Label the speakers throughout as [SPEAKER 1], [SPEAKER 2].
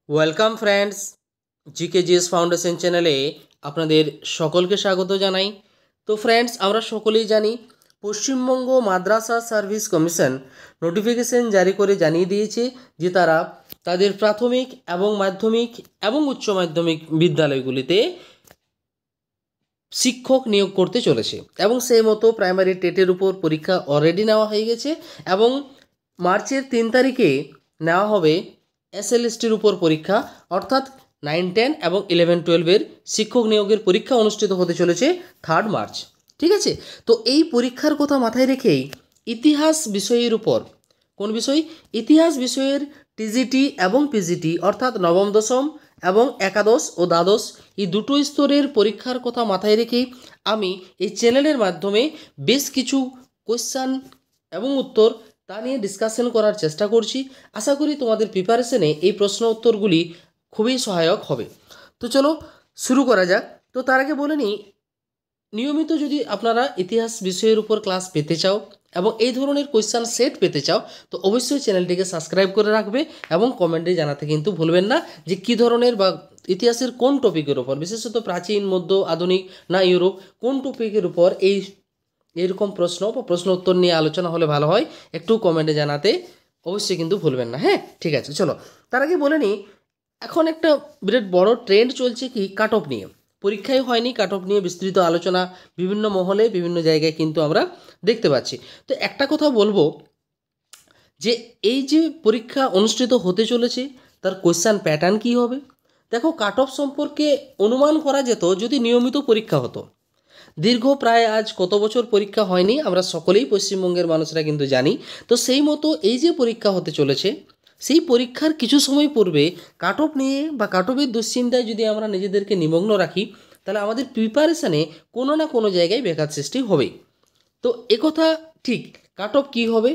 [SPEAKER 1] Welcome friends, GK GS foundation চ্যানেলে আপনাদের সকলকে স্বাগত জানাই। তো ফ্রেন্ডস, আমরা সকলেই জানি পশ্চিমবঙ্গ মাদ্রাসা সার্ভিস কমিশন নোটিফিকেশন জারি করে জানিয়ে দিয়েছে যে তারা তাদের প্রাথমিক এবং মাধ্যমিক এবং উচ্চ মাধ্যমিক বিদ্যালয়গুলিতে শিক্ষক নিয়োগ করতে চলেছে এবং সেই মতো প্রাইমারি টেটের উপর পরীক্ষা অলরেডি নেওয়া হয়ে গেছে এবং মার্চের 3 তারিখে নেওয়া হবে এসএলএসটির উপর পরীক্ষা, অর্থাৎ 9, 10 এবং 11, 12-এর শিক্ষক নিয়োগের পরীক্ষা অনুষ্ঠিত হতে চলেছে 3 মার্চ। ঠিক আছে, তো এই পরীক্ষার কথা মাথায় রেখেই ইতিহাস বিষয়ের উপর, কোন বিষয়? ইতিহাস বিষয়ের টিজিটি এবং পিজিটি অর্থাৎ নবম দশম এবং একাদশ ও দ্বাদশ এই দুটো স্তরের পরীক্ষার কথা মাথায় রেখেই আমি এই চ্যানেলের মাধ্যমে বেশ কিছু কোয়েশ্চান এবং উত্তর তা নিয়ে ডিসকাশন করার চেষ্টা করছি। আশা করি তোমাদের প্রিপারেশনে এই প্রশ্ন উত্তরগুলি খুবই সহায়ক হবে। তো চলো শুরু করা যাক। তো তার আগে বলে নিই, নিয়মিত যদি আপনারা ইতিহাস বিষয়ের উপর ক্লাস পেতে চাও এবং এই ধরনের কোয়েশ্চান সেট পেতে চাও তো অবশ্যই চ্যানেলটিকে সাবস্ক্রাইব করে রাখবে এবং কমেন্টে জানাতে কিন্তু ভুলবেন না যে কী ধরনের বা ইতিহাসের কোন টপিকের উপর, বিশেষত প্রাচীন, মধ্য, আধুনিক না ইউরোপ, কোন টপিকের উপর এইরকম প্রশ্ন বা প্রশ্ন উত্তর নিয়ে আলোচনা হলে ভালো হয়, একটু কমেন্টে জানাতে অবশ্যই কিন্তু ভুলবেন না। হ্যাঁ, ঠিক আছে, চলো তার আগে বলে নিই, এখন একটা বিরাট বড় ট্রেন্ড চলছে কি কাট অফ নিয়ে। পরীক্ষায় হয়নি, কাট অফ নিয়ে বিস্তৃত আলোচনা বিভিন্ন মহলে বিভিন্ন জায়গায় কিন্তু আমরা দেখতে পাচ্ছি। তো একটা কথা বলবো যে এই যে পরীক্ষা অনুষ্ঠিত হতে চলেছে তার কোয়েশ্চান প্যাটার্ন কী হবে। দেখো, কাট অফ সম্পর্কে অনুমান করা যেত যদি নিয়মিত পরীক্ষা হতো। দীর্ঘ প্রায় আজ কত বছর পরীক্ষা হয়নি আমরা সকলেই পশ্চিমবঙ্গের মানুষরা কিন্তু জানি। তো সেই মতো এই যে পরীক্ষা হতে চলেছে সেই পরীক্ষার কিছু সময় পূর্বে কাট অফ নিয়ে বা কাট অফের দুশ্চিন্তায় যদি আমরা নিজেদেরকে নিমগ্ন রাখি তাহলে আমাদের প্রিপারেশানে কোনো না কোনো জায়গায় ব্যাঘাত সৃষ্টি হবে। তো একথা ঠিক, কাট অফ কী হবে,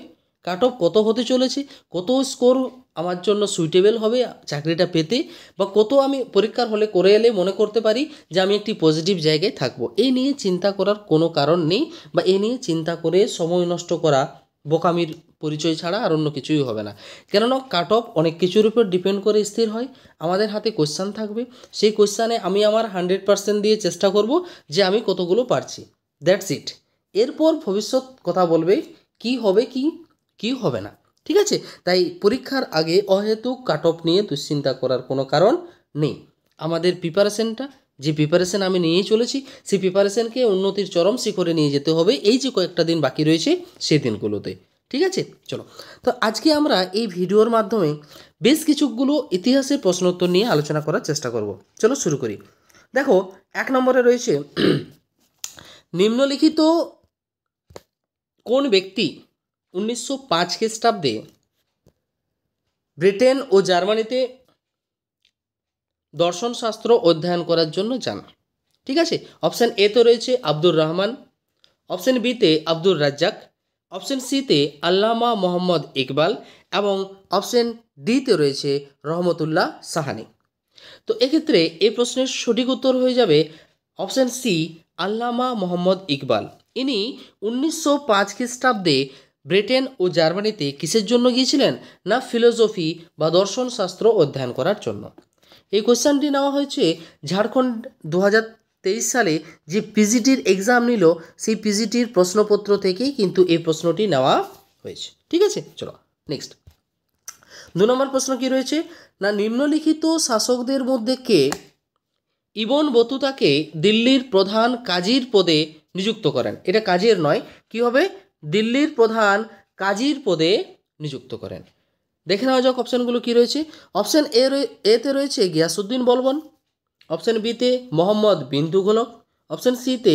[SPEAKER 1] কাট অফ কত হতে চলেছে, কত স্কোর আমার জন্য সুইটেবল হবে চাকরিটা পেতে, বা কত আমি পরীক্ষার হলে করে এলে মনে করতে পারি যে আমি একটি পজিটিভ জায়গায় থাকবো, এই নিয়ে চিন্তা করার কোনো কারণ নেই, বা এই নিয়ে চিন্তা করে সময় নষ্ট করা বোকামির পরিচয় ছাড়া আর অন্য কিছুই হবে না। কেননা কাট অফ অনেক কিছুর উপর ডিপেন্ড করে স্থির হয়। আমাদের হাতে কোশ্চান থাকবে, সেই কোশ্চানে আমি আমার 100% দিয়ে চেষ্টা করব যে আমি কতগুলো পারছি, দ্যাটস ইট। এরপর ভবিষ্যৎ কথা বলবে কি হবে কি হবে না। ঠিক আছে, তাই পরীক্ষার আগে অহেতুক কাট অফ নিয়ে দুশ্চিন্তা করার কোনো কারণ নেই। আমাদের প্রিপারেশনটা, যে প্রিপারেশন আমি নিয়ে চলেছি সেই প্রিপারেশনকে উন্নতির চরম শিখরে নিয়ে যেতে হবে এই যে কয়েকটা দিন বাকি রয়েছে সেই দিনগুলোতে। ঠিক আছে, চলো। তো আজকে আমরা এই ভিডিওর মাধ্যমে বেশ কিছুগুলো ইতিহাসের প্রশ্নোত্তর নিয়ে আলোচনা করার চেষ্টা করব। চলো শুরু করি। দেখো, 1 নম্বরে রয়েছে নিম্নলিখিত কোন ব্যক্তি 1905 খ্রিস্টাব্দে ব্রিটেন ও জার্মানিতে দর্শনশাস্ত্র অধ্যয়ন করার জন্য যান? ঠিক আছে, অপশান এ তে রয়েছে আব্দুর রহমান, অপশান বিতে আব্দুর রাজ্জাক, অপশান সিতে আল্লামা মোহাম্মদ ইকবাল এবং অপশান ডিতে রয়েছে রহমতুল্লাহ সাহানি। তো এক্ষেত্রে এই প্রশ্নের সঠিক উত্তর হয়ে যাবে অপশান সি, আল্লামা মোহাম্মদ ইকবাল। ইনি 1905 খ্রিস্টাব্দে ব্রিটেন ও জার্মানিতে কিসের জন্য গিয়েছিলেন না ফিলোসফি বা দর্শনশাস্ত্র অধ্যয়ন করার জন্য। এই কোশ্চেনটি নেওয়া হয়েছে ঝাড়খণ্ড 2023 সালে যে পিজিটির এক্সাম নিল সেই পিজিটির প্রশ্নপত্র থেকেই কিন্তু এই প্রশ্নটি নেওয়া হয়েছে। ঠিক আছে, চলো নেক্সট। 2 নম্বর প্রশ্ন কি রয়েছে না নিম্নলিখিত শাসকদের মধ্যে কে ইবন বতুতাকে দিল্লির প্রধান কাজীর পদে নিযুক্ত করেন? এটা কাজীর নয়, কি হবে, দিল্লির প্রধান কাজীর পদে নিযুক্ত করেন। দেখে নেওয়া যাক অপশানগুলো কী রয়েছে। অপশান এতে রয়েছে গিয়াসউদ্দিন বলবন, অপশান বিতে মোহাম্মদ বিন তুঘলক, অপশান সিতে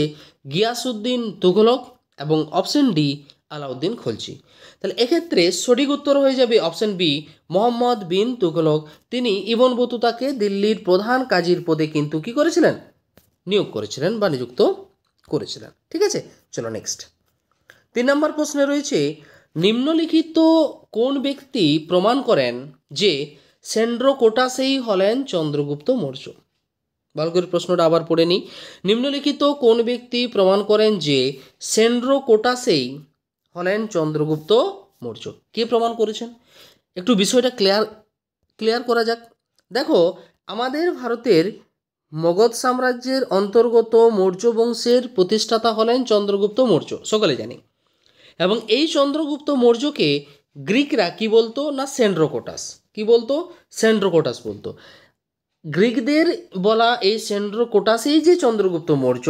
[SPEAKER 1] গিয়াসউদ্দিন তুঘলক এবং অপশান ডি আলাউদ্দিন খলজি। তাহলে এক্ষেত্রে সঠিক উত্তর হয়ে যাবে অপশান বি, মোহাম্মদ বিন তুঘলক। তিনি ইবন বতুতাকে দিল্লির প্রধান কাজীর পদে কিন্তু কী করেছিলেন, নিয়োগ করেছিলেন বা নিযুক্ত করেছিলেন। ঠিক আছে, চলো নেক্সট। 3 নম্বর প্রশ্নে রয়েছে নিম্নলিখিত কোন ব্যক্তি প্রমাণ করেন যে সেন্ড্রোকোটাসেই হলেন চন্দ্রগুপ্ত মৌর্য? ভালো করে প্রশ্নটা আবার পড়ে নিই। নিম্নলিখিত কোন ব্যক্তি প্রমাণ করেন যে সেন্ড্রোকোটাসেই হলেন চন্দ্রগুপ্ত মৌর্য? কে প্রমাণ করেছেন? একটু বিষয়টা ক্লিয়ার করা যাক। দেখো আমাদের ভারতের মগধ সাম্রাজ্যের অন্তর্গত মৌর্য বংশের প্রতিষ্ঠাতা হলেন চন্দ্রগুপ্ত মৌর্য, সকলে জানি। এবং এই চন্দ্রগুপ্ত মৌর্যকে গ্রিকরা কি বলতো না সেন্ড্রোকোটাস, কি বলতো সেন্ড্রোকোটাস বলতো। গ্রিকদের বলা এই সেন্ড্রোকোটাসেই যে চন্দ্রগুপ্ত মৌর্য,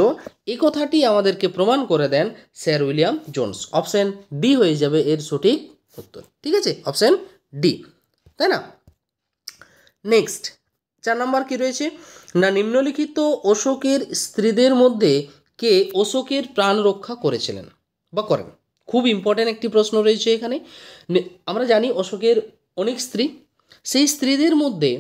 [SPEAKER 1] এই কথাটি আমাদেরকে প্রমাণ করে দেন sir William Jones. Option D হয়ে যাবে এর সঠিক উত্তর, ঠিক আছে, অপশন ডি, তাই না। নেক্সট 4 নম্বর কি রয়েছে না নিম্নলিখিত অশোকের স্ত্রীদের মধ্যে কে অশোকের প্রাণ রক্ষা করেছিলেন বা করেন। খুব ইম্পর্ট্যান্ট একটি প্রশ্ন রয়েছে এখানে। আমরা জানি অশোকের অনেক স্ত্রী, সেই স্ত্রীদের মধ্যে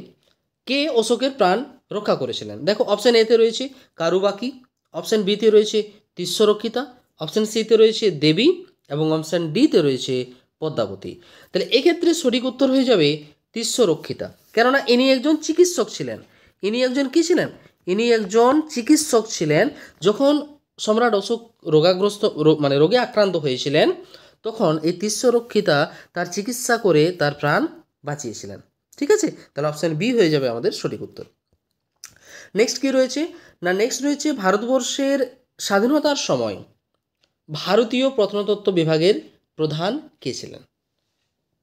[SPEAKER 1] কে অশোকের প্রাণ রক্ষা করেছিলেন। দেখো অপশন এতে রয়েছে কারুবাকি, অপশন বিতে রয়েছে তিস্যরক্ষিতা, অপশন সিতে রয়েছে দেবী এবং অপশন ডিতে রয়েছে পদ্মাবতী। তাহলে এক্ষেত্রে সঠিক উত্তর হয়ে যাবে তিস্যরক্ষিতা, কেননা ইনি একজন চিকিৎসক ছিলেন। ইনি একজন কী ছিলেন? ইনি একজন চিকিৎসক ছিলেন। যখন সম্রাট অশোক রোগাগ্রস্ত মানে রোগে আক্রান্ত হয়েছিলেন, তখন এই তিস্যরক্ষিতা তার চিকিৎসা করে তার প্রাণ বাঁচিয়েছিলেন, ঠিক আছে। তাহলে অপশান বি হয়ে যাবে আমাদের সঠিক উত্তর। নেক্সট কি রয়েছে না নেক্সট রয়েছে ভারতবর্ষের স্বাধীনতার সময় ভারতীয় প্রত্নতত্ত্ব বিভাগের প্রধান কে ছিলেন।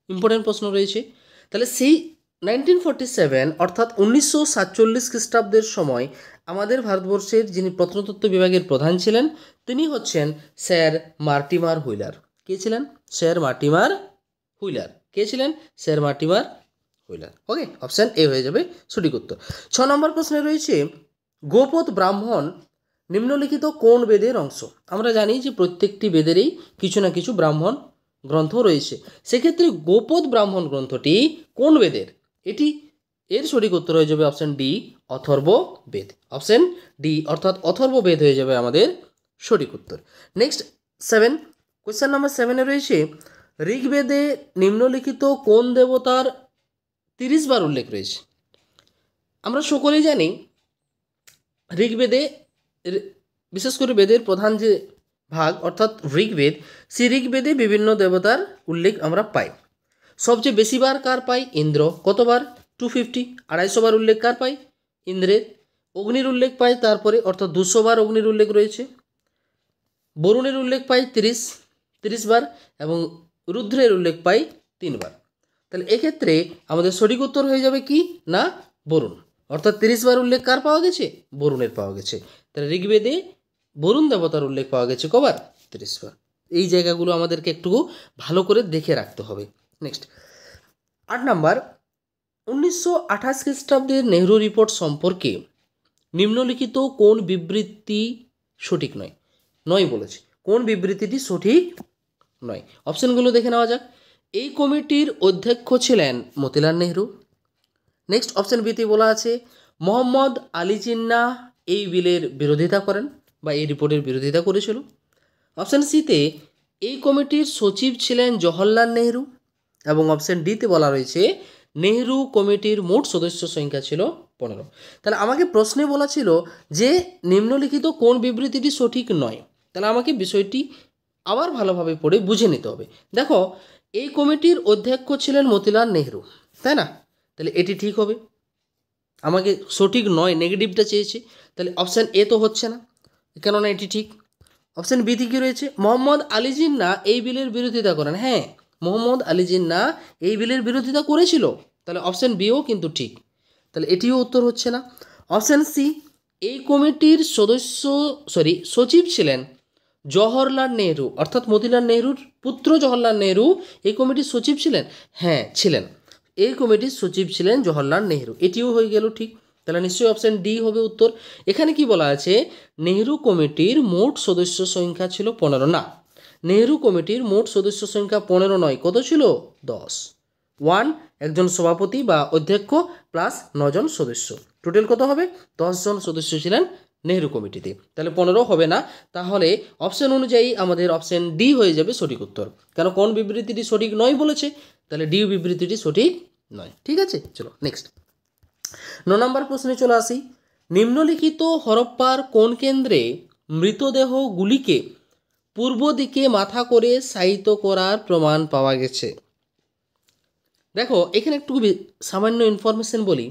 [SPEAKER 1] ইম্পর্টেন্ট প্রশ্ন রয়েছে। তাহলে সেই 1947 অর্থাৎ 1947 খ্রিস্টাব্দের সময় আমাদের ভারতবর্ষের যিনি প্রত্নতত্ত্ব বিভাগের প্রধান ছিলেন তিনি হচ্ছেন স্যার মার্টিমার হুইলার। কে ছিলেন? Sir Mortimer Wheeler. কে ছিলেন? Sir Mortimer Wheeler. Okay, option A হয়ে যাবে সঠিক উত্তর। 6 নম্বর প্রশ্নে রয়েছে গোপদ ব্রাহ্মণ নিম্নলিখিত কোন বেদের অংশ। আমরা জানি যে প্রত্যেকটি বেদেরই কিছু না কিছু ব্রাহ্মণ গ্রন্থ রয়েছে, সেক্ষেত্রে গোপদ ব্রাহ্মণ গ্রন্থটি কোন বেদের? এটি এর সঠিক উত্তর হয়ে যাবে অপশান ডি অথর্ব বেদ। অপশান ডি অর্থাৎ অথর্ব বেদ হয়ে যাবে আমাদের সঠিক উত্তর। নেক্সট 7, কোয়েশ্চেন নাম্বার 7-এ রয়েছে ঋগ্বেদে নিম্নলিখিত কোন দেবতার 30 বার উল্লেখ রয়েছে। আমরা সকলেই জানি ঋগ্বেদে বিশেষ করে বেদের প্রধান যে ভাগ অর্থাৎ ঋগ্বেদ, সেই ঋগ্বেদে বিভিন্ন দেবতার উল্লেখ আমরা পাই। সবচেয়ে বেশি বার কার পাই? ইন্দ্র। কতবার? 250, 250 বার উল্লেখ কার পাই? ইন্দ্রের। অগ্নির উল্লেখ পাই তারপরে অর্থাৎ 200 বার অগ্নির উল্লেখ রয়েছে। বরুণের উল্লেখ পাই 30 বার এবং রুদ্রের উল্লেখ পাই 3 বার। তাহলে এক্ষেত্রে আমাদের সঠিক উত্তর হয়ে যাবে কি না বরুণ, অর্থাৎ 30 বার উল্লেখ কার পাওয়া গেছে? বরুণের পাওয়া গেছে। তাহলে ঋগ্বেদে বরুণ দেবতার উল্লেখ পাওয়া গেছে কবার? 30 বার। এই জায়গাগুলো আমাদেরকে একটু ভালো করে দেখে রাখতে হবে। নেক্সট 8 নাম্বার 1928 খ্রিস্টাব্দের নেহরু রিপোর্ট সম্পর্কে নিম্নলিখিত কোন বিবৃতি সঠিক নয়? নয় বলেছে, কোন বিবৃতিটি সঠিক নয়? অপশনগুলো দেখে নেওয়া যাক। এই কমিটির অধ্যক্ষ ছিলেন মতিলাল নেহরু। নেক্সট অপশন বিতে বলা আছে মোহাম্মদ আলী জিন্নাহ এই বিলের বিরোধিতা করেন বা এই রিপোর্টের বিরোধিতা করেছিল। অপশন সিতে এই কমিটির সচিব ছিলেন জওহরলাল নেহরু এবং অপশন ডিতে বলা রয়েছে নেহরু কমিটির মোট সদস্য সংখ্যা ছিল 15। তাহলে আমাকে প্রশ্নে বলা ছিল যে নিম্নলিখিত কোন বিবৃতিটি সঠিক নয়, তাহলে আমাকে বিষয়টি আবার ভালোভাবে পড়ে বুঝে নিতে হবে। দেখো এই কমিটির অধ্যক্ষ ছিলেন মতিলাল নেহরু, তাই না? তাহলে এটি ঠিক হবে। আমাকে সঠিক নয় নেগেটিভটা চেয়েছে, তাহলে অপশান এ তো হচ্ছে না, কেননা এটি ঠিক। অপশান বিতে কী রয়েছে? মোহাম্মদ আলী জিন্নাহ এই বিলের বিরোধিতা করেন। হ্যাঁ, মোহাম্মদ আলী জিন্নাহ এই বিলের বিরোধিতা করেছিল, তাহলে অপশান বিও কিন্তু ঠিক, তাহলে এটিও উত্তর হচ্ছে না। অপশান সি এই কমিটির সচিব ছিলেন জওহরলাল নেহরু, অর্থাৎ মতিলাল নেহরুর পুত্র জওহরলাল নেহরু এই কমিটির সচিব ছিলেন। হ্যাঁ ছিলেন, এই কমিটির সচিব ছিলেন জওহরলাল নেহরু, এটিও হয়ে গেল ঠিক। তাহলে নিশ্চয়ই অপশান ডি হবে উত্তর। এখানে কি বলা আছে? নেহরু কমিটির মোট সদস্য সংখ্যা ছিল 15। না, নেহরু কমিটির মোট সদস্য সংখ্যা 15 নয়, কত ছিল? 10। একজন সভাপতি বা অধ্যক্ষ প্লাস 9 জন সদস্য, টোটাল কত হবে? 10 জন সদস্য ছিলেন নেহরু কমিটিতে। তাহলে 15 হবে না, তাহলে অপশান অনুযায়ী আমাদের অপশান ডি হয়ে যাবে সঠিক উত্তর। কেন কোন বিবৃতিটি সঠিক নয় বলেছে, তাহলে ডি বিবৃতিটি সঠিক নয়। ঠিক আছে, চলো নেক্সট 9 নম্বর প্রশ্নে চলে আসি। নিম্নলিখিত হরপ্পার কোন কেন্দ্রে মৃতদেহগুলিকে পূর্ব দিকে মাথা করে শায়িত করার প্রমাণ পাওয়া গেছে? দেখো এখানে একটু সামান্য ইনফরমেশন বলি।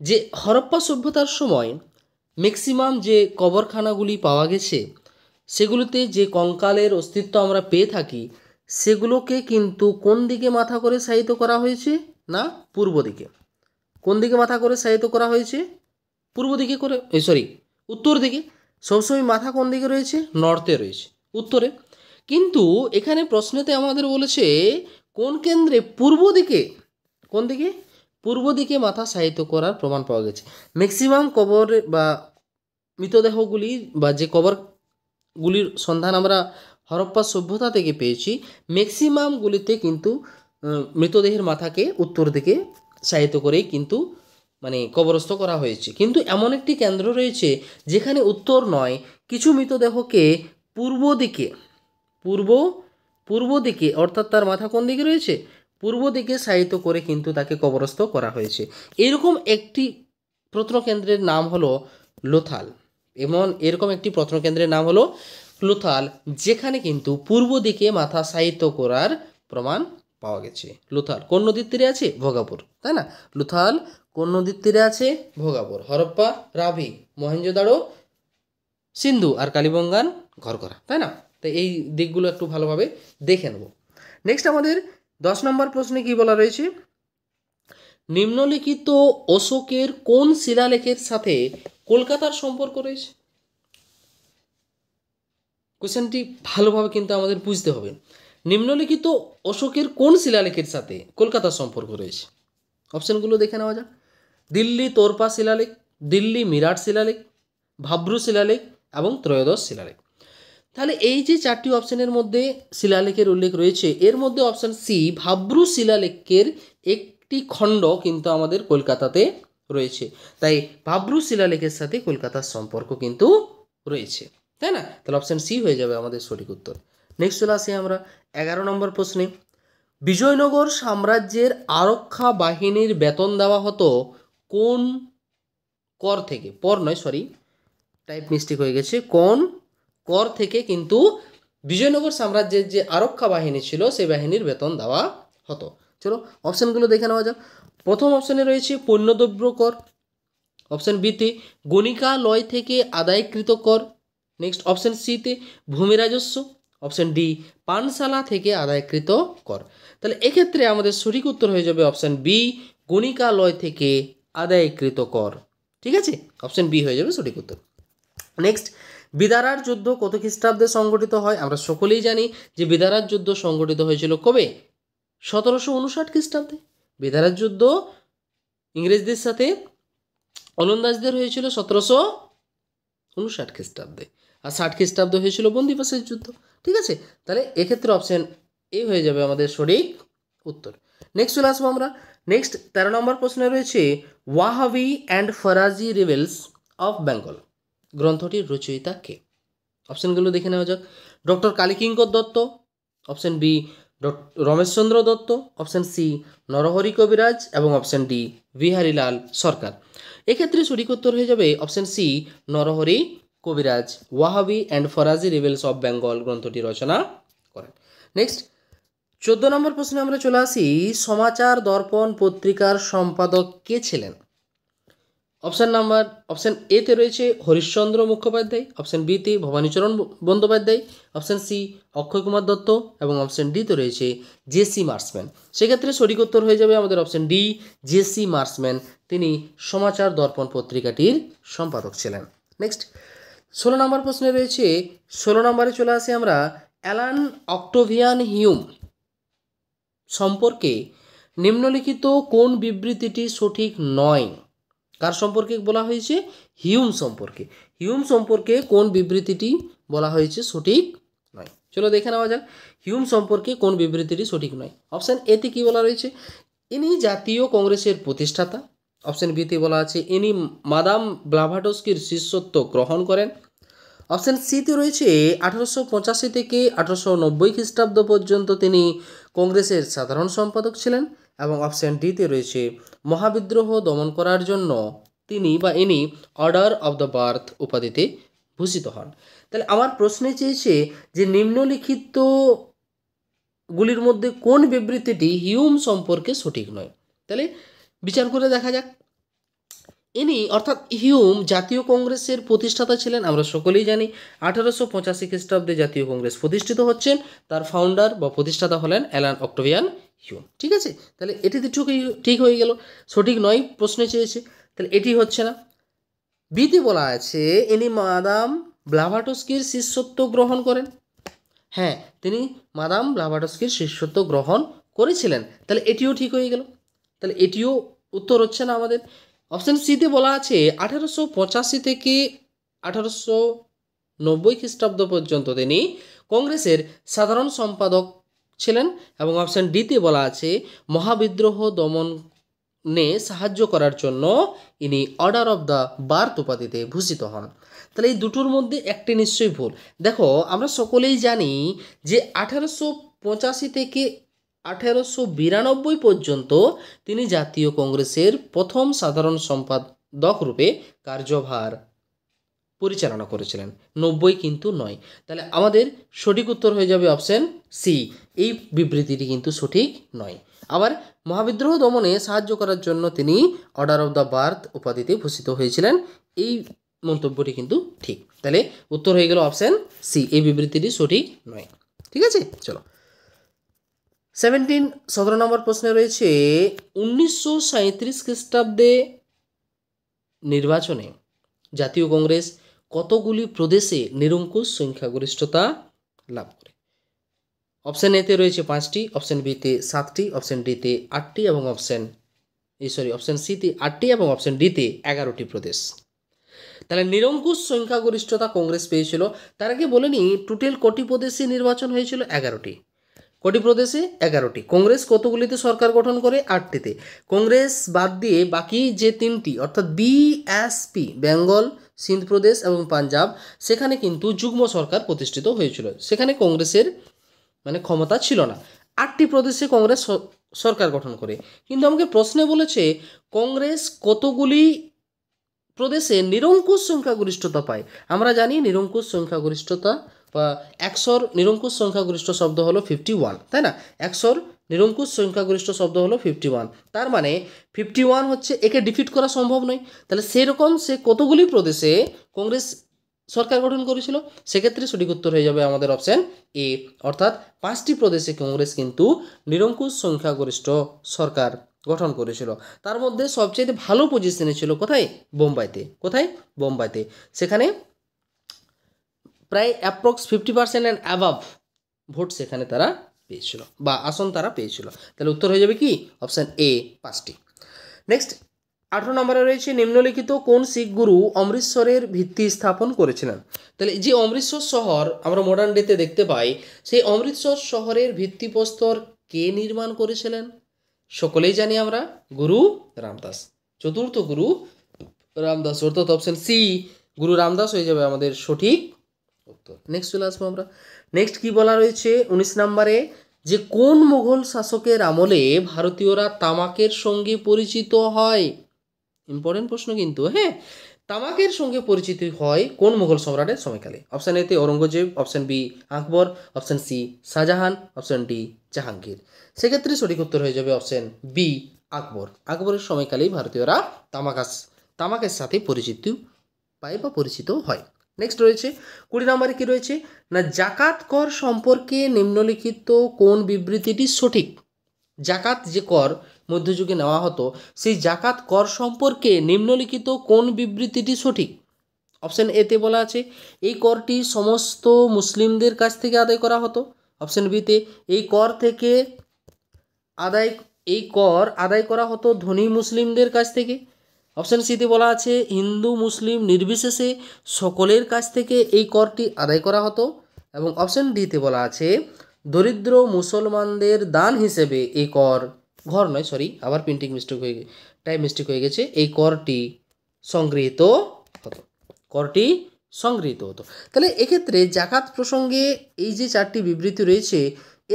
[SPEAKER 1] যে হরপ্পা সভ্যতার সময় ম্যাক্সিমাম যে কবরখানাগুলি পাওয়া গেছে সেগুলোতে যে কঙ্কালের অস্তিত্ব আমরা পেয়ে থাকি সেগুলোকে কিন্তু কোন দিকে মাথা করে শায়িত করা হয়েছে? না, পূর্ব দিকে। কোন দিকে মাথা করে শায়িত করা হয়েছে? পূর্ব দিকে করে, উত্তর দিকে। সবসময় মাথা কোন দিকে রয়েছে? নর্থে রয়েছে, উত্তরে। কিন্তু এখানে প্রশ্নেতে আমাদের বলেছে কোন কেন্দ্রে? পূর্ব দিকে। কোন দিকে? পূর্ব দিকে মাথা শায়িত করার প্রমাণ পাওয়া গেছে। ম্যাক্সিমাম কবর বা মৃতদেহগুলি বা যে কবরগুলির সন্ধান আমরা হরপ্পা সভ্যতা থেকে পেয়েছি, ম্যাক্সিমামগুলিতে কিন্তু মৃতদেহের মাথাকে উত্তর দিকে শায়িত করেই কিন্তু মানে কবরস্থ করা হয়েছে। কিন্তু এমন একটি কেন্দ্র রয়েছে যেখানে উত্তর নয়, কিছু মৃতদেহকে পূর্ব দিকে পূর্ব দিকে অর্থাৎ তার মাথা কোন দিকে রয়েছে? পূর্ব দিকে শায়িত করে কিন্তু তাকে কবরস্থ করা হয়েছে। এরকম একটি প্রত্নকেন্দ্রের নাম হলো লোথাল। এরকম একটি প্রত্নকেন্দ্রের নাম হলো লোথাল, যেখানে কিন্তু পূর্ব দিকে মাথা শায়িত করার প্রমাণ পাওয়া গেছে। লোথাল কোন নদীর তীরে আছে? ভোগাপুর, তাই না? লোথাল কোন নদীর তীরে আছে? ভোগাপুর। হরপ্পা, রাভি, মহেঞ্জোদাড়ো, সিন্ধু আর কালীবঙ্গান ঘরকরা, তাই না? তো এই দিকগুলো একটু ভালোভাবে দেখে নেব। নেক্সট আমাদের 10 নম্বর প্রশ্নে কি বলা রয়েছে? নিম্নলিখিত অশোকের কোন শিলালেখের সাথে কলকাতার সম্পর্ক রয়েছে? কোশ্চেনটি ভালোভাবে কিন্তু আমাদের বুঝতে হবে। নিম্নলিখিত অশোকের কোন শিলালেখের সাথে কলকাতার সম্পর্ক রয়েছে? অপশানগুলো দেখে নেওয়া যাক। দিল্লি তোরপা শিলালেখ, দিল্লি মিরাট শিলালেখ, ভাব্রু শিলালেখ এবং ত্রয়োদশ শিলালেখ। তাহলে এই যে চারটি অপশানের মধ্যে শিলালেখের উল্লেখ রয়েছে, এর মধ্যে অপশান সি ভাব্রু শিলালেখের একটি খণ্ড কিন্তু আমাদের কলকাতাতে রয়েছে। তাই ভাব্রু শিলালেখের সাথে কলকাতার সম্পর্ক কিন্তু রয়েছে, তাই না? তাহলে অপশান সি হয়ে যাবে আমাদের সঠিক উত্তর। নেক্সট চলে আসি আমরা 11 নম্বর প্রশ্নে। বিজয়নগর সাম্রাজ্যের আরক্ষা বাহিনীর বেতন দেওয়া হতো কোন কর থেকে? পর নয়, সরি, টাইপ মিস্টেক হয়ে গেছে। কোন কর থেকে কিন্তু বিজয়নগর সাম্রাজ্যের যে আরক্ষা বাহিনী ছিল সেই বাহিনীর বেতন দেওয়া হতো? চলো অপশানগুলো দেখে নেওয়া যাক। প্রথম অপশানে রয়েছে পণ্যদ্রব্য কর, অপশান বিতে গণিকালয় থেকে আদায়কৃত কর, নেক্সট অপশান সিতে ভূমি রাজস্ব, অপশান ডি পানশালা থেকে আদায়কৃত কর। তাহলে এক্ষেত্রে আমাদের সঠিক উত্তর হয়ে যাবে অপশান বি, গণিকালয় থেকে আদায়কৃত কর। ঠিক আছে, অপশান বি হয়ে যাবে সঠিক উত্তর। নেক্সট, বিদারার যুদ্ধ কত খ্রিস্টাব্দে সংগঠিত হয়? আমরা সকলেই জানি যে বিদারার যুদ্ধ সংগঠিত হয়েছিল কবে? 1759 খ্রিস্টাব্দে। বিদারার যুদ্ধ ইংরেজদের সাথে ওলন্দাজদের হয়েছিল 1759 খ্রিস্টাব্দে, আর 60 খ্রিস্টাব্দে হয়েছিল বন্দিপাসের যুদ্ধ। ঠিক আছে, তাহলে এক্ষেত্রে অপশান এ হয়ে যাবে আমাদের সঠিক উত্তর। নেক্সট চলে আসবো আমরা। নেক্সট 13 নম্বর প্রশ্নে রয়েছে Wahhabi and Faraizi rebels of Bengal গ্রন্থটির রচয়িতা কে? অপশানগুলো দেখে নেওয়া যাক। Doctor Kalikinkar Datta, option B Rameshchandra Datta, option C Narahari Kabiraj এবং অপশান ডি বিহারীলাল সরকার। এক্ষেত্রে সঠিক উত্তর হয়ে যাবে অপশান সি নরহরি কবিরাজ Wahhabi and Faraizi rebels of Bengal গ্রন্থটি রচনা করেন। নেক্সট 14 নম্বর প্রশ্নে আমরা চলে আসি সমাচার দর্পণ পত্রিকার সম্পাদক কে ছিলেন? অপশান এতে রয়েছে হরিশ্চন্দ্র মুখোপাধ্যায়, অপশান বিতে ভবানীচরণ বন্দ্যোপাধ্যায়, অপশান সি অক্ষয় কুমার দত্ত এবং অপশান ডিতে রয়েছে জেসি মার্সম্যান। সেক্ষেত্রে সঠিক উত্তর হয়ে যাবে আমাদের অপশান ডি জেসি মার্সম্যান, তিনি সমাচার দর্পণ পত্রিকাটির সম্পাদক ছিলেন। নেক্সট 16 নম্বর প্রশ্নে রয়েছে, 16 নম্বরে চলে আসি আমরা অ্যালান অক্টোভিয়ান হিউম সম্পর্কে নিম্নলিখিত কোন বিবৃতিটি সঠিক নয়? কার সম্পর্কে বলা হয়েছে? হিউম সম্পর্কে। হিউম সম্পর্কে কোন বিবৃতিটি বলা হয়েছে সঠিক নয়? চলো দেখে নেওয়া যাক হিউম সম্পর্কে কোন বিবৃতিটি সঠিক নয়। অপশান এতে কি বলা রয়েছে? ইনি জাতীয় কংগ্রেসের প্রতিষ্ঠাতা। অপশান বিতে বলা আছে ইনি মাদাম ব্লাভাটস্কির শিষ্যত্ব গ্রহণ করেন। অপশান সিতে রয়েছে 1885 থেকে 1890 খ্রিস্টাব্দ পর্যন্ত তিনি কংগ্রেসের সাধারণ সম্পাদক ছিলেন এবং অপশান ডিতে রয়েছে মহাবিদ্রোহ দমন করার জন্য তিনি বা ইনি অর্ডার অব দ্য বার্থ উপাধিতে ভূষিত হন। তাহলে আমার প্রশ্নে চেয়েছে যে নিম্নলিখিত গুলির মধ্যে কোন বিবৃতিটি হিউম সম্পর্কে সঠিক নয়? তাহলে বিচার করে দেখা যাক। ইনি অর্থাৎ হিউম জাতীয় কংগ্রেসের প্রতিষ্ঠাতা ছিলেন। আমরা সকলেই জানি 1885 খ্রিস্টাব্দে জাতীয় কংগ্রেস প্রতিষ্ঠিত হচ্ছেন। তার ফাউন্ডার বা প্রতিষ্ঠাতা হলেন অ্যালান অক্টোভিয়ান হিউম। ঠিক আছে, তাহলে এটিতে ঠিক হয়ে গেল। সঠিক নয় প্রশ্নে চেয়েছে, তাহলে এটি হচ্ছে না। বিতে বলা আছে ইনি মাদাম ব্লাভাটস্কির শিষ্যত্ব গ্রহণ করেন। হ্যাঁ, তিনি মাদাম ব্লাভাটস্কির শিষ্যত্ব গ্রহণ করেছিলেন, তাহলে এটিও ঠিক হয়ে গেল। তাহলে এটিও উত্তর হচ্ছে না আমাদের। অপশান সিতে বলা আছে 1885 থেকে 1890 খ্রিস্টাব্দ পর্যন্ত তিনি কংগ্রেসের সাধারণ সম্পাদক ছিলেন। এবং অপশান ডিতে বলা আছে মহাবিদ্রোহ দমনে সাহায্য করার জন্য ইনি অর্ডার অফ দ্য বার্থ উপাধিতে ভূষিত হন। তাহলে এই দুটোর মধ্যে একটি নিশ্চয়ই ভুল। দেখো, আমরা সকলেই জানি যে 1885 থেকে 1892 পর্যন্ত তিনি জাতীয় কংগ্রেসের প্রথম সাধারণ সম্পাদক রূপে কার্যভার পরিচালনা করেছিলেন। 90 কিন্তু নয়। তাহলে আমাদের সঠিক উত্তর হয়ে যাবে অপশন সি। এই বিবৃতিটি কিন্তু সঠিক নয়। আবার মহাবিদ্রোহ দমনে সাহায্য করার জন্য তিনি অর্ডার অফ দ্য বার্থ উপাধিতে ভূষিত হয়েছিলেন। এই মন্তব্যটি কিন্তু ঠিক। তাহলে উত্তর হয়ে গেল অপশন সি। এই বিবৃতিটি সঠিক নয়। ঠিক আছে, চলো 17 নম্বর প্রশ্নে রয়েছে 1937 খ্রিস্টাব্দে নির্বাচনে জাতীয় কংগ্রেস কতগুলি প্রদেশে নিরঙ্কুশ সংখ্যাগরিষ্ঠতা লাভ করে? অপশান এতে রয়েছে 5টি, অপশান বিতে 7টি, অপশান ডিতে 8টি এবং অপশান সিতে 8টি এবং অপশান ডিতে 11টি প্রদেশ। তাহলে নিরঙ্কুশ সংখ্যাগরিষ্ঠতা কংগ্রেস পেয়েছিল। তার আগে বলে নি টোটাল কটি প্রদেশে নির্বাচন হয়েছিল? 11টি। কটি প্রদেশে? 11টি। কংগ্রেস কতগুলিতে সরকার গঠন করে? 8টিতে। কংগ্রেস বাদ দিয়ে বাকি যে 3টি অর্থাৎ বিএসপি বেঙ্গল, সিন্ধ প্রদেশ এবং পাঞ্জাব, সেখানে কিন্তু যুগ্ম সরকার প্রতিষ্ঠিত হয়েছিল। সেখানে কংগ্রেসের ক্ষমতা ছিল না। 8টি প্রদেশে কংগ্রেস সরকার গঠন করে। কিন্তু আমাকে প্রশ্নে বলেছে কংগ্রেস কতগুলি প্রদেশে নিরঙ্কুশ সংখ্যাগরিষ্ঠতা পায়। আমরা জানি নিরঙ্কুশ সংখ্যাগরিষ্ঠতা বা 100 নিরঙ্কুশ সংখ্যাগরিষ্ঠ শব্দ হলো 51, তাই না? 100 নিরঙ্কুশ সংখ্যাগরিষ্ঠ শব্দ হলো 51। তার মানে 51 হচ্ছে, একে ডিফিট করা সম্ভব নয়। তাহলে সেরকম সে কতগুলি প্রদেশে কংগ্রেস সরকার গঠন করেছিল? সেক্ষেত্রে সঠিক উত্তর হয়ে যাবে আমাদের অপশান এ, অর্থাৎ 5টি প্রদেশে কংগ্রেস কিন্তু নিরঙ্কুশ সংখ্যাগরিষ্ঠ সরকার গঠন করেছিল। তার মধ্যে সবচেয়ে ভালো পজিশনে ছিল কোথায়? বোম্বাইতে। কোথায়? বোম্বাইতে। সেখানে প্রায় অ্যাপ্রক্স 50% অ্যান্ড অ্যাবাভ ভোট সেখানে তারা পেয়েছিল বা আসন তারা পেয়েছিল। তাহলে উত্তর হয়ে যাবে কি? অপশান এ, 5টি। নেক্সট 18 নম্বরে রয়েছে নিম্নলিখিত কোন শিখ গুরু অমৃতসরের ভিত্তি স্থাপন করেছিলেন? তাহলে যে অমৃতসর শহর আমরা মডার্ন ডেতে দেখতে পাই, সেই অমৃতসর শহরের ভিত্তিপ্রস্তর কে নির্মাণ করেছিলেন? সকলেই জানি আমরা, গুরু রামদাস। চতুর্থ গুরু রামদাস, অর্থাৎ অপশান সি গুরু রামদাস হয়ে যাবে আমাদের সঠিক উত্তর। নেক্সট চলে আসবো আমরা। নেক্সট কি বলা রয়েছে 19 নম্বরে, যে কোন মুঘল শাসকের আমলে ভারতীয়রা তামাকের সঙ্গে পরিচিত হয়? ইম্পর্টেন্ট প্রশ্ন কিন্তু, হ্যাঁ। তামাকের সঙ্গে পরিচিত হয় কোন মুঘল সম্রাটের সময়কালে? অপশান এতে Aurangzeb, option B Akbar, option C Shahjahan, option D Jahangir. সেক্ষেত্রে সঠিক উত্তর হয়ে যাবে অপশান বি আকবর। আকবরের সময়কালেই ভারতীয়রা তামাকের সাথে পরিচিত পায় বা পরিচিত হয়। নেক্সট রয়েছে 20 নম্বরে কি রয়েছে না, জাকাত কর সম্পর্কে নিম্নলিখিত কোন বিবৃতিটি সঠিক? জাকাত যে কর মধ্যযুগে নেওয়া হতো, সেই জাকাত কর সম্পর্কে নিম্নলিখিত কোন বিবৃতিটি সঠিক? অপশান এতে বলা আছে এই করটি সমস্ত মুসলিমদের কাছ থেকে আদায় করা হতো। অপশান বিতে এই কর আদায় করা হতো ধনী মুসলিমদের কাছ থেকে। অপশান সিতে বলা আছে হিন্দু মুসলিম নির্বিশেষে সকলের কাছ থেকে এই করটি আদায় করা হতো। এবং অপশান ডিতে বলা আছে দরিদ্র মুসলমানদের দান হিসেবে এই টাইপ মিস্টেক হয়ে গেছে, এই করটি সংগৃহীত হতো। তাহলে এক্ষেত্রে জাকাত প্রসঙ্গে এই যে 4টি বিবৃতি রয়েছে,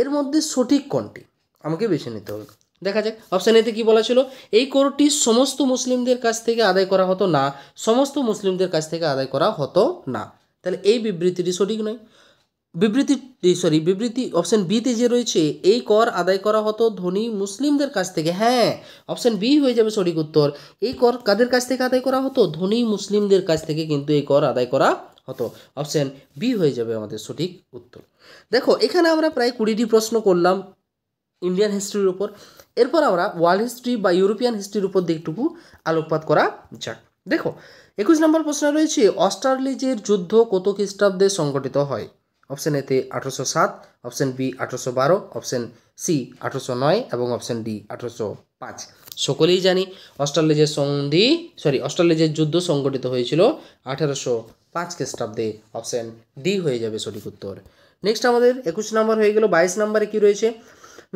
[SPEAKER 1] এর মধ্যে সঠিক কোনটি আমাকে বেছে নিতে হবে। দেখা যাক। অপশান এতে কি বলা ছিল, এই করটি সমস্ত মুসলিমদের কাছ থেকে আদায় করা হতো না, সমস্ত মুসলিমদের কাছ থেকে আদায় করা হতো না। তাহলে এই বিবৃতিটি সঠিক নয়। বিবৃতি অপশন বিতে যে রয়েছে, এই কর আদায় করা হতো ধনী মুসলিমদের কাছ থেকে। হ্যাঁ, অপশন বি হয়ে যাবে সঠিক উত্তর। এই কর কাদের কাছ থেকে আদায় করা হতো? ধনী মুসলিমদের কাছ থেকে কিন্তু এই কর আদায় করা হতো। অপশন বি হয়ে যাবে আমাদের সঠিক উত্তর। দেখো, এখানে আমরা প্রায় 20টি প্রশ্ন করলাম ইন্ডিয়ান হিস্ট্রির উপর। এরপর আমরা ওয়ার্ল্ড হিস্ট্রি বা ইউরোপিয়ান হিস্ট্রির উপর দিকটুকু আলোকপাত করা যাক। দেখো, 21 নম্বর প্রশ্ন রয়েছে, অস্টারলিজের যুদ্ধ কত খ্রিস্টাব্দে সংঘটিত হয়? অপশন এতে 1807, অপশন বি 1812, অপশন সি 1809 এবং অপশন ডি 1805। সকলেই জানি অস্টারলিজের যুদ্ধ সংঘটিত হয়েছিল 1805 খ্রিস্টাব্দে। অপশন ডি হয়ে যাবে সঠিক উত্তর। নেক্সট আমাদের 21 নম্বর হয়ে গেল। 22 নম্বরে কি রয়েছে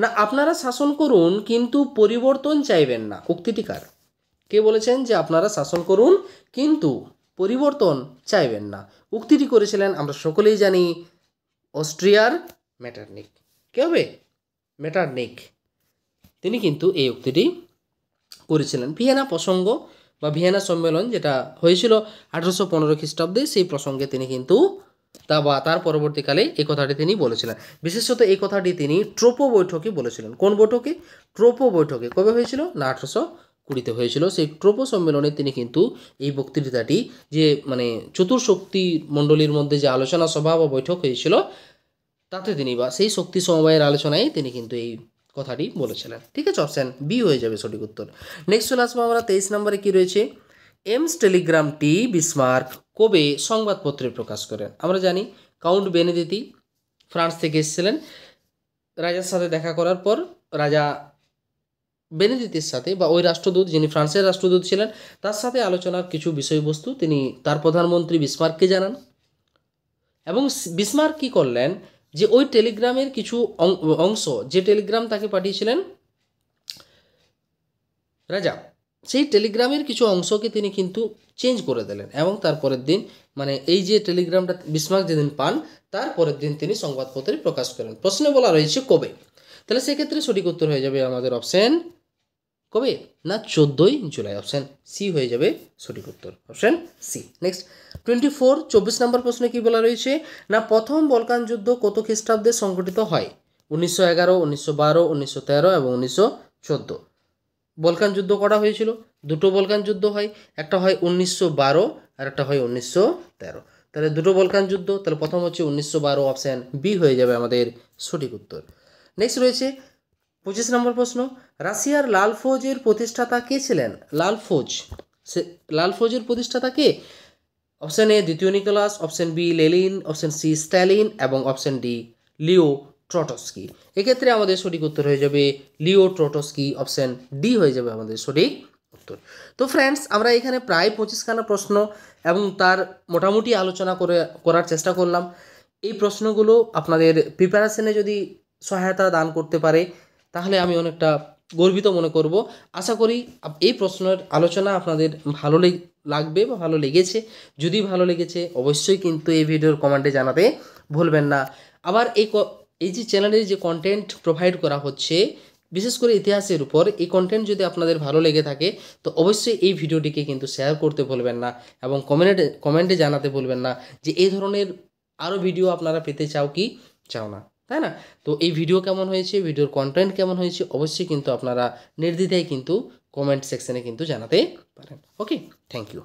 [SPEAKER 1] না, আপনারা শাসন করুন কিন্তু পরিবর্তন চাইবেন না। উক্তিটি কার? কে বলেছেন যে আপনারা শাসন করুন কিন্তু পরিবর্তন চাইবেন না? উক্তিটি করেছিলেন আমরা সকলেই জানি অস্ট্রিয়ার মেটারনিক। কে হবে? মেটারনিক। তিনি কিন্তু এই উক্তিটি করেছিলেন। ভিয়েনা প্রসঙ্গ বা ভিয়েনা সম্মেলন যেটা হয়েছিল 1815 খ্রিস্টাব্দে, সেই প্রসঙ্গে তিনি কিন্তু তার পরবর্তীকালে এই কথাটি তিনি বলেছিলেন। বিশেষত এই কথাটি তিনি ট্রোপো বৈঠকে বলেছিলেন। কোন বৈঠকে? ট্রোপো বৈঠকে। কবে হয়েছিল? না 1820-তে হয়েছিল। সেই ট্রোপো সম্মেলনে তিনি কিন্তু এই বক্তৃতাটি, যে মানে চতুর্শক্তি মণ্ডলীর মধ্যে যে আলোচনা সভা বা বৈঠক হয়েছিল, তাতে তিনি বা সেই শক্তি সমবায়ের আলোচনায় তিনি কিন্তু এই কথাটি বলেছিলেন। ঠিক আছে, অপশান বি হয়ে যাবে সঠিক উত্তর। নেক্সট চলে আসবো আমরা 23 নম্বরে কি রয়েছে, এমস টেলিগ্রামটি বিসমার্ক কবে সংবাদপত্রে প্রকাশ করেন? আমরা জানি কাউন্ট বেনেদিতি ফ্রান্স থেকে এসেছিলেন। রাজার সাথে দেখা করার পর রাজা বেনেদিতির সাথে বা ওই রাষ্ট্রদূত যিনি ফ্রান্সের রাষ্ট্রদূত ছিলেন, তার সাথে আলোচনার কিছু বিষয়বস্তু তিনি তার প্রধানমন্ত্রী বিসমার্ককে জানান। এবং বিসমার্ক কী করলেন, যে ওই টেলিগ্রামের কিছু অংশ, যে টেলিগ্রাম তাকে পাঠিয়েছিলেন রাজা, সেই টেলিগ্রামের কিছু অংশকে তিনি কিন্তু চেঞ্জ করে দিলেন। এবং তারপরের দিন, মানে এই যে টেলিগ্রামটা বিসমার্ক যেদিন পান, তার পরের দিন তিনি সংবাদপত্রে প্রকাশ করেন। প্রশ্নে বলা রয়েছে কবে, তাহলে সেক্ষেত্রে সঠিক উত্তর হয়ে যাবে আমাদের অপশন কবে? না 14ই জুলাই। অপশান সি হয়ে যাবে সঠিক উত্তর। Option C. নেক্সট 24 নম্বর প্রশ্নে কি বলা রয়েছে না, প্রথম বলকান যুদ্ধ কত খ্রিস্টাব্দে সংঘটিত হয়? 1911, 1912, 1913 এবং 1914। বলকান যুদ্ধ করা হয়েছিল? দুটো বলকান যুদ্ধ হয়, একটা হয় 1912 আর একটা হয় 1913। তাহলে দুটো বলকান যুদ্ধ, তাহলে প্রথম হচ্ছে 1912। অপশান বি হয়ে যাবে আমাদের সঠিক উত্তর। নেক্সট রয়েছে 25 নম্বর প্রশ্ন, রাশিয়ার লাল ফৌজের প্রতিষ্ঠাতা কে ছিলেন? লাল ফৌজের প্রতিষ্ঠাতা কে? অপশান এ দ্বিতীয় Nicholas, option B Lenin, option C Stalin এবং অপশান ডি লিও ট্রটস্কি। এক্ষেত্রে আমাদের সঠিক উত্তর হয়ে যাবে লিও ট্রটস্কি। অপশান ডি হয়ে যাবে আমাদের সঠিক উত্তর। তো ফ্রেন্ডস, আমরা এখানে প্রায় 25খানা প্রশ্ন এবং তার মোটামুটি আলোচনা করার চেষ্টা করলাম। এই প্রশ্নগুলো আপনাদের প্রিপারেশনে যদি সহায়তা দান করতে পারে, তাহলে আমি অনেকটা গর্বিত মনে করব। আশা করি এই প্রশ্নের আলোচনা আপনাদের ভালো লাগবে বা ভালো লেগেছে। যদি ভালো লেগেছে অবশ্যই কিন্তু এই ভিডিওর কমেন্টে জানাতে ভুলবেন না। আবার এই যে চ্যানেলে যে কন্টেন্ট প্রোভাইড করা হচ্ছে, বিশেষ করে ইতিহাসের উপর, এই কন্টেন্ট যদি আপনাদের ভালো লেগে থাকে তো অবশ্যই এই ভিডিওটিকে কিন্তু শেয়ার করতে ভুলবেন না এবং কমেন্টে জানাতে ভুলবেন না যে এই ধরনের আরও ভিডিও আপনারা পেতে চাও কি চাও না, তাই না? তো এই ভিডিও কেমন হয়েছে, ভিডিওর কন্টেন্ট কেমন হয়েছে, অবশ্যই কিন্তু আপনারা নির্দ্বিধায় কিন্তু কমেন্ট সেকশনে কিন্তু জানাতে পারেন। ওকে, থ্যাংক ইউ।